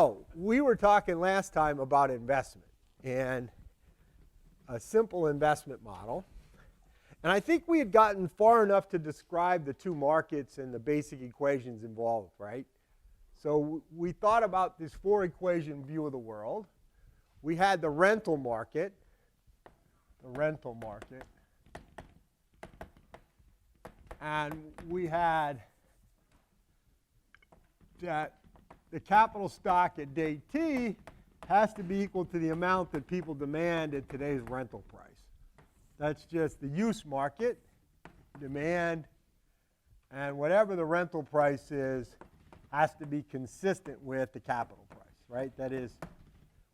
So we were talking last time about investment and a simple investment model. And I think we had gotten far enough to describe the two markets and the basic equations involved, right? So we thought about this four-equation view of the world. We had the rental market, and we had that the capital stock at day t has to be equal to the amount that people demand at today's rental price. That's just the use market, demand, and whatever the rental price is has to be consistent with the capital price, right? That is,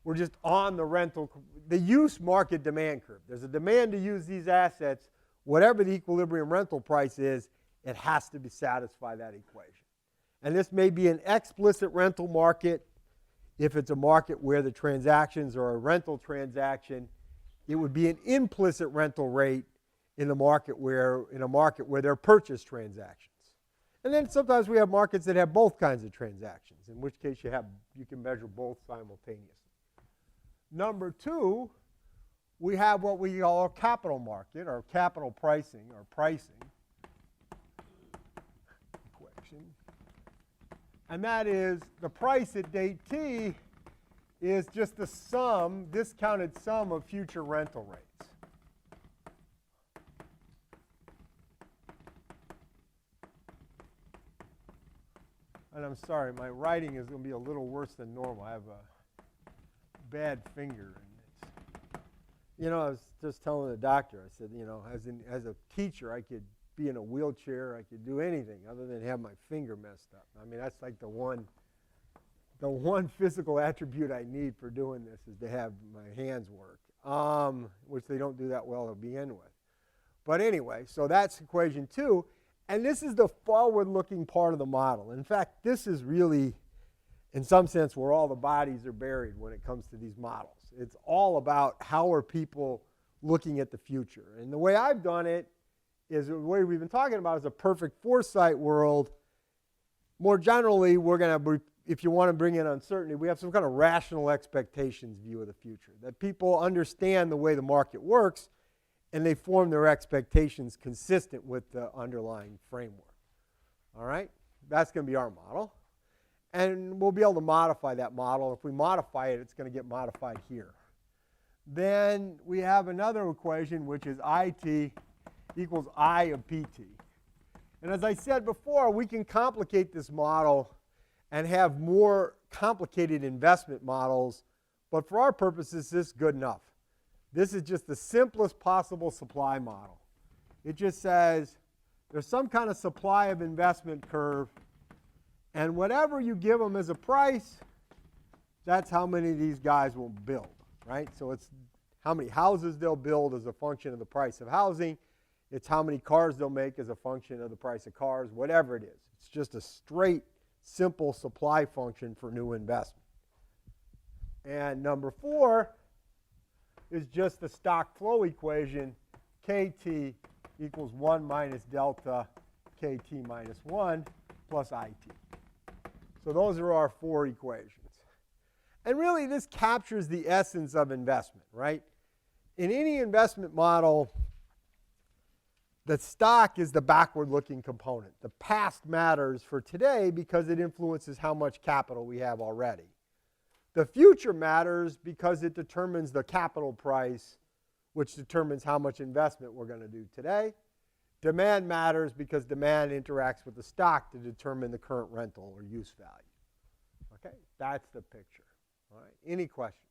we're just on the use market demand curve. There's a demand to use these assets. Whatever the equilibrium rental price is, it has to satisfy that equation. And this may be an explicit rental market if it's a market where the transactions are a rental transaction. It would be an implicit rental rate in a market where there are purchase transactions. And then sometimes we have markets that have both kinds of transactions, in which case you can measure both simultaneously. Number two, we have what we call a capital market, or capital pricing, or pricing equation. And that is the price at date t is just the sum, discounted sum of future rental rates. And I'm sorry, my writing is going to be a little worse than normal. I have a bad finger. And I was just telling the doctor, I said, as a teacher, I could be in a wheelchair, I could do anything other than have my finger messed up. I mean, that's like the one physical attribute I need for doing this is to have my hands work, which they don't do that well to begin with. But anyway, so that's equation two. And this is the forward-looking part of the model. In fact, this is really, in some sense, where all the bodies are buried when it comes to these models. It's all about how are people looking at the future. And the way I've done it is the way we've been talking about is a perfect foresight world. More generally, we're going to, if you want to bring in uncertainty, we have some kind of rational expectations view of the future, that people understand the way the market works and they form their expectations consistent with the underlying framework. All right? That's going to be our model. And we'll be able to modify that model. If we modify it, it's going to get modified here. Then we have another equation, which is IT equals I of PT. And as I said before, we can complicate this model and have more complicated investment models. But for our purposes, this is good enough. This is just the simplest possible supply model. It just says there's some kind of supply of investment curve, and whatever you give them as a price, that's how many of these guys will build, right? So it's how many houses they'll build as a function of the price of housing. It's how many cars they'll make as a function of the price of cars, whatever it is. It's just a straight, simple supply function for new investment. And number four is just the stock flow equation, KT equals 1 minus delta KT minus 1 plus IT. So those are our four equations. And really, this captures the essence of investment, right? In any investment model, the stock is the backward-looking component. The past matters for today because it influences how much capital we have already. The future matters because it determines the capital price, which determines how much investment we're going to do today. Demand matters because demand interacts with the stock to determine the current rental or use value. Okay, that's the picture. All right, any questions?